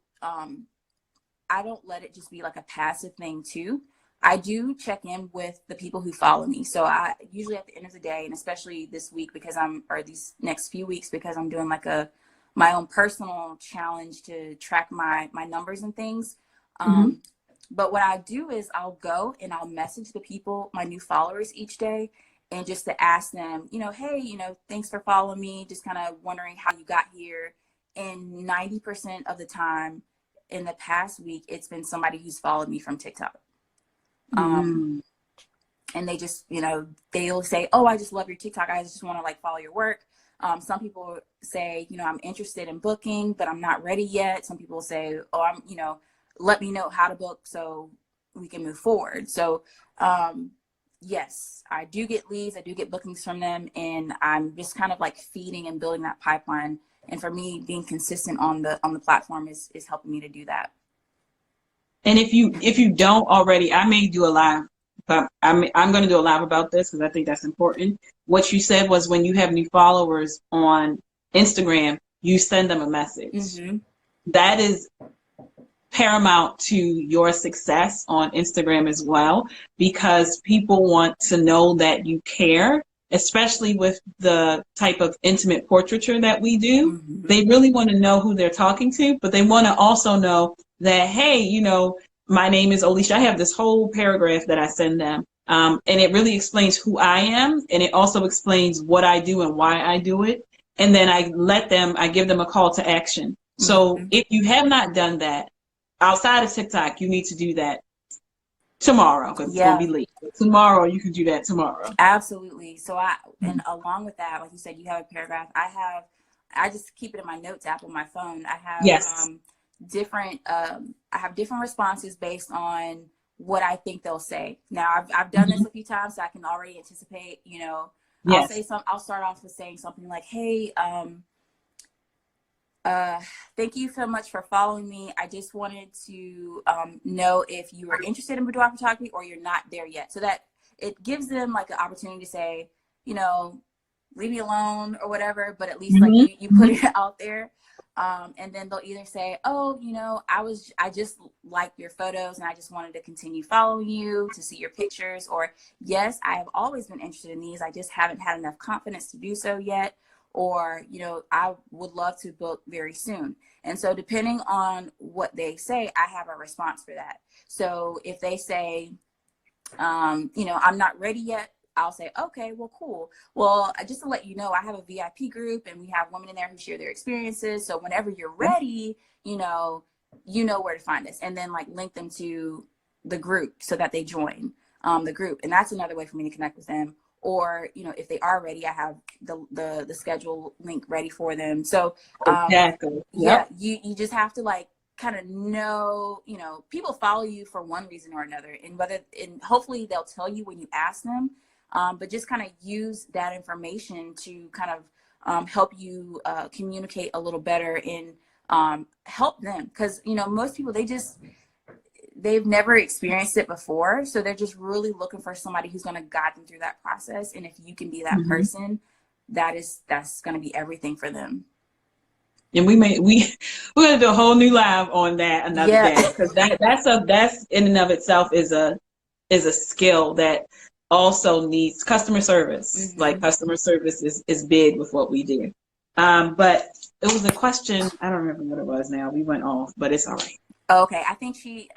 I don't let it just be like a passive thing too. I do check in with the people who follow me. So I usually at the end of the day, and especially this week or these next few weeks, because I'm doing like my own personal challenge to track my numbers and things. But what I do is I'll go and I'll message the people, my new followers each day, and just to ask them, you know, hey, you know, thanks for following me. Just kind of wondering how you got here. And 90% of the time in the past week, it's been somebody who's followed me from TikTok. And they just, you know, they'll say, oh, I just love your TikTok. I just want to like follow your work. Some people say, you know, I'm interested in booking, but I'm not ready yet. Some people say, oh, I'm, you know, let me know how to book so we can move forward. So, yes, I do get leads. I do get bookings from them. And I'm just kind of like feeding and building that pipeline. And for me, being consistent on the platform is helping me to do that. And if you don't already, I may do a live, but I'm going to do a live about this because I think that's important. What you said was when you have new followers on Instagram, you send them a message. That is paramount to your success on Instagram as well, because people want to know that you care, especially with the type of intimate portraiture that we do. They really want to know who they're talking to, but they want to also know that, hey, you know, my name is Alicia. I have this whole paragraph that I send them. And it really explains who I am. And it also explains what I do and why I do it. And then I give them a call to action. So if you have not done that outside of TikTok, you need to do that tomorrow, because it's going to be late. Tomorrow, you can do that tomorrow. Absolutely. So and along with that, like you said, you have a paragraph. I just keep it in my notes app on my phone. I have different responses based on what I think they'll say. Now I've done this a few times, so I can already anticipate, you know, I'll start off with saying something like, hey, thank you so much for following me. I just wanted to know if you are interested in boudoir photography or you're not there yet. So that it gives them like an opportunity to say, you know, leave me alone or whatever, but at least like you put it out there. And then they'll either say, oh, I just like your photos and I just wanted to continue following you to see your pictures. Or, yes, I have always been interested in these. I just haven't had enough confidence to do so yet. Or, I would love to book very soon. And so depending on what they say, I have a response for that. So if they say, I'm not ready yet, I'll say, okay, well, cool. Well, just to let you know, I have a VIP group and we have women in there who share their experiences. So whenever you're ready, you know where to find us, and then like link them to the group so that they join the group. And that's another way for me to connect with them. Or, if they are ready, I have the schedule link ready for them. So Exactly. Yeah, you just have to like kind of know, people follow you for one reason or another, and hopefully they'll tell you when you ask them. But just kind of use that information to kind of help you communicate a little better and help them. Because, most people, they've never experienced it before. So they're just really looking for somebody who's going to guide them through that process. And if you can be that person, that's going to be everything for them. And we're gonna do a whole new live on that another day, because that's in and of itself is a skill that also needs customer service. Like customer service is big with what we do. But it was a question, I don't remember what it was now. We went off, but it's all right. Okay, I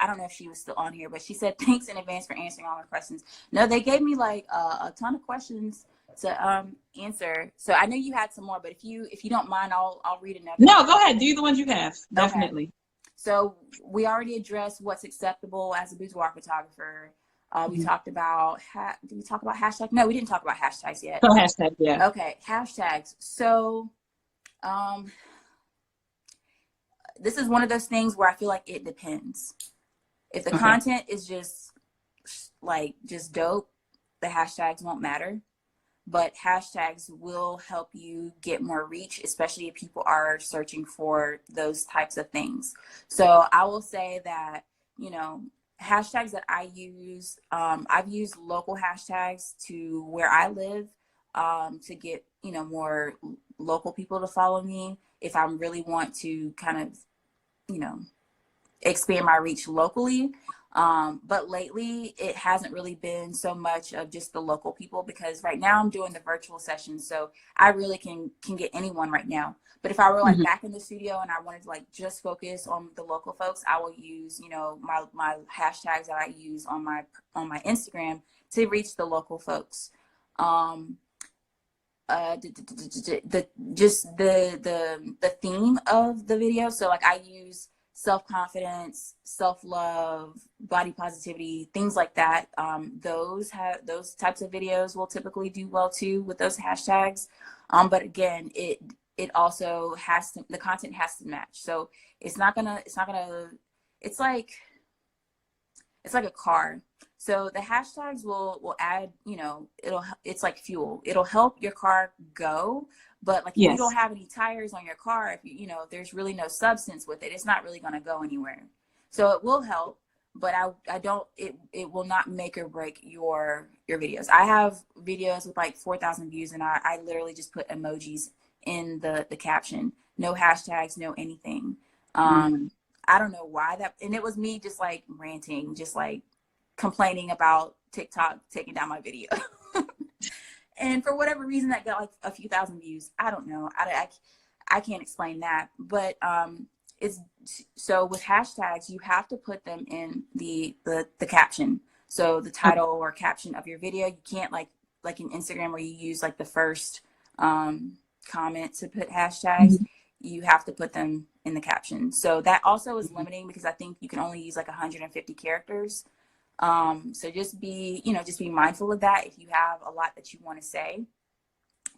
don't know if she was still on here, but she said thanks in advance for answering all my questions. No, they gave me like a ton of questions to answer. So I know you had some more, but if you don't mind, I'll read another. No, go ahead. Do the ones you have. Definitely. Okay. So we already addressed what's acceptable as a boudoir photographer. We talked about did we talk about hashtags? No, we didn't talk about hashtags yet. Oh, hashtags, yeah. Okay, hashtags. So this is one of those things where I feel like it depends. If the content is just dope, the hashtags won't matter. But hashtags will help you get more reach, especially if people are searching for those types of things. So I will say that, hashtags that I use, I've used local hashtags to where I live to get, more local people to follow me if I really want to kind of, expand my reach locally. But lately it hasn't really been so much of just the local people, because right now I'm doing the virtual sessions. So I really can get anyone right now. But if I were like back in the studio and I wanted to like just focus on the local folks, I will use, my hashtags that I use on my Instagram to reach the local folks. The theme of the video. So like I use self-confidence, self-love, body positivity, things like that. Those types of videos will typically do well too with those hashtags. But again, it also the content has to match. So it's like a car. So the hashtags will add, it's like fuel. It'll help your car go. But like if you don't have any tires on your car, if if there's really no substance with it, it's not really going to go anywhere. So it will help, but it will not make or break your videos. I have videos with like 4,000 views and I literally just put emojis in the caption, no hashtags, no anything. I don't know why and it was me just like ranting, just like complaining about TikTok taking down my video. And for whatever reason that got like a few thousand views. I don't know. I can't explain that. But it's so with hashtags, you have to put them in the caption. So the title or caption of your video, you can't like in Instagram where you use like the first comment to put hashtags. You have to put them in the caption. So that also is limiting because I think you can only use like 150 characters. So just be mindful of that. If you have a lot that you want to say,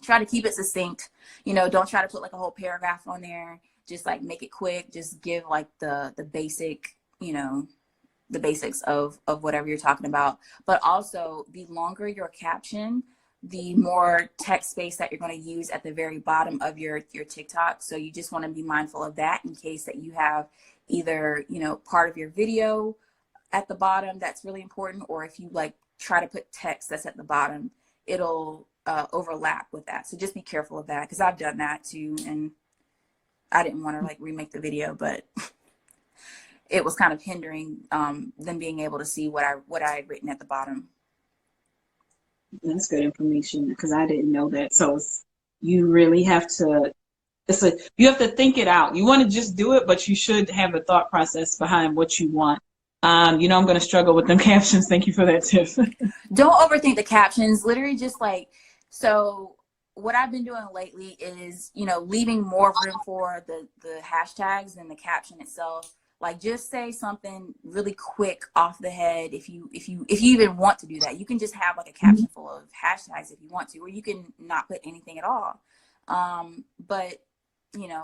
try to keep it succinct. Don't try to put like a whole paragraph on there. Just like make it quick. Just give like the basic, the basics of whatever you're talking about. But also the longer your caption, the more text space that you're going to use at the very bottom of your TikTok. So you just want to be mindful of that in case that you have either, part of your video at the bottom that's really important, or if you like try to put text that's at the bottom, it'll overlap with that. So just be careful of that, because I've done that too, and I didn't want to like remake the video, but it was kind of hindering them being able to see what I had written at the bottom. That's good information because I didn't know that. So you really have to, you have to think it out. You want to just do it, but you should have a thought process behind what you want. I'm going to struggle with them captions. Thank you for that tip. Don't overthink the captions. Literally just like, so what I've been doing lately is, leaving more room for the hashtags than the caption itself. Like just say something really quick off the head. If you even want to do that, you can just have like a caption full of hashtags if you want to, or you can not put anything at all. But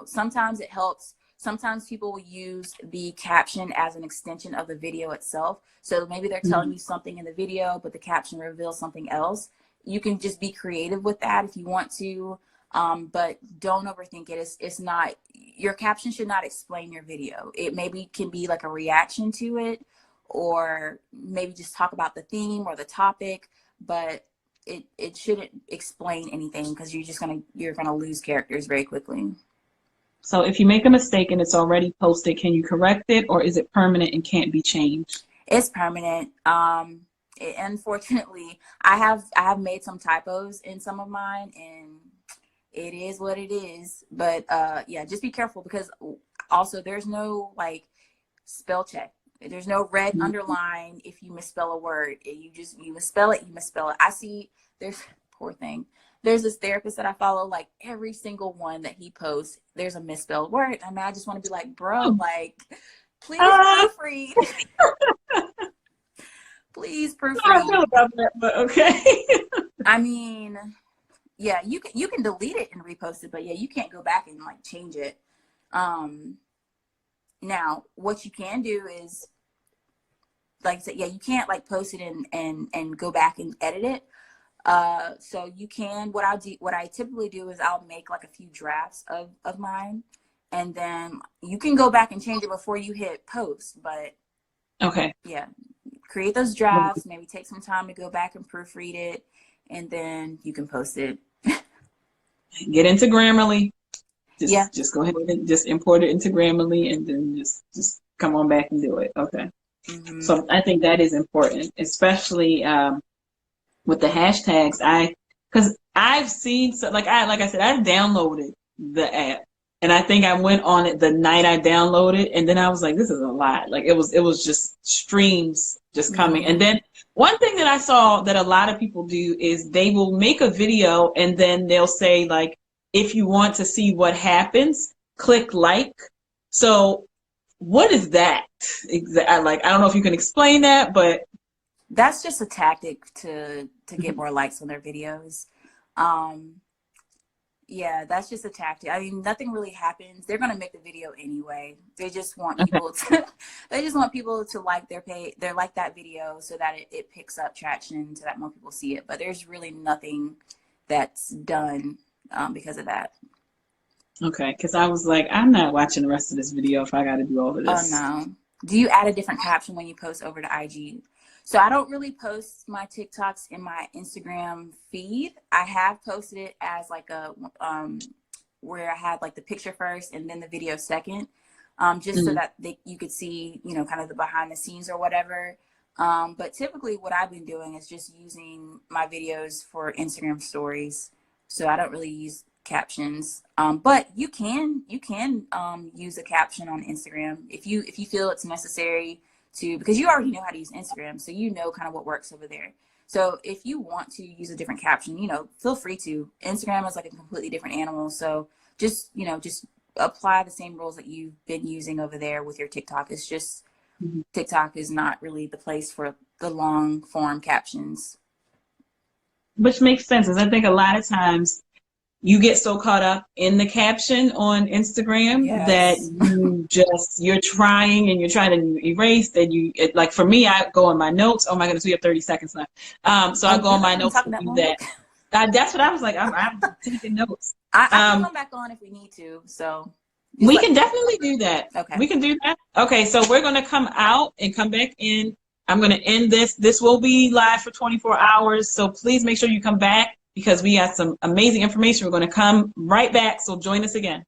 sometimes it helps. Sometimes people will use the caption as an extension of the video itself. So maybe they're telling you something in the video, but the caption reveals something else. You can just be creative with that if you want to. But don't overthink it. It's not, your caption should not explain your video. It maybe can be like a reaction to it, or maybe just talk about the theme or the topic, but it shouldn't explain anything because you're gonna lose characters very quickly. So if you make a mistake and it's already posted, can you correct it, or is it permanent and can't be changed? It's permanent. Unfortunately, I have made some typos in some of mine, and it is what it is. But yeah, just be careful because also there's no like spell check. There's no red underline if you misspell a word. You misspell it, you misspell it. I see poor thing. There's this therapist that I follow, like every single one that he posts, there's a misspelled word. I mean, I just want to be like, bro, like, please proofread. Please proofread. I don't know about that, but okay. I mean, yeah, you can delete it and repost it, but yeah, you can't go back and like change it. Now, what you can do is, like I said, yeah, you can't like post it and go back and edit it. So you can, what I typically do is I'll make like a few drafts of mine, and then you can go back and change it before you hit post. But okay, yeah, create those drafts, maybe take some time to go back and proofread it, and then you can post it. Get into Grammarly. Just go ahead and just import it into Grammarly, and then just come on back and do it. Okay. So I think that is important, especially with the hashtags. Because I've seen, so like I said, I downloaded the app, and I think I went on it the night I downloaded, and then I was like, this is a lot. Like it was just streams just coming. And then one thing that I saw that a lot of people do is they will make a video and then they'll say like, if you want to see what happens, click like. So what is that? Like, I don't know if you can explain that, but that's just a tactic to get more likes on their videos. Yeah, that's just a tactic. I mean, nothing really happens. They're gonna make the video anyway. They just want people to like like that video so that it picks up traction, so that more people see it. But there's really nothing that's done because of that. Okay, because I was like, I'm not watching the rest of this video if I got to do all of this. Oh no. Do you add a different caption when you post over to IG? So I don't really post my TikToks in my Instagram feed. I have posted it as like a where I had like the picture first and then the video second, just so that you could see, kind of the behind the scenes or whatever. But typically what I've been doing is just using my videos for Instagram stories. So I don't really use captions. But you can use a caption on Instagram if you feel it's necessary to, because you already know how to use Instagram, so you know kind of what works over there. So if you want to use a different caption, feel free to. Instagram is like a completely different animal, so just apply the same rules that you've been using over there with your TikTok. It's just TikTok is not really the place for the long form captions. Which makes sense, because I think a lot of times you get so caught up in the caption on Instagram that you're trying to erase. Then like for me, I go on my notes. Oh my goodness, we have 30 seconds left. So I go on my notes and do that. That's what I was like. I'm taking notes. I can come back on if we need to. So we can definitely do that. Okay. We can do that. Okay, so we're going to come out and come back in. I'm going to end this. This will be live for 24 hours. So please make sure you come back, because we got some amazing information. We're going to come right back. So join us again.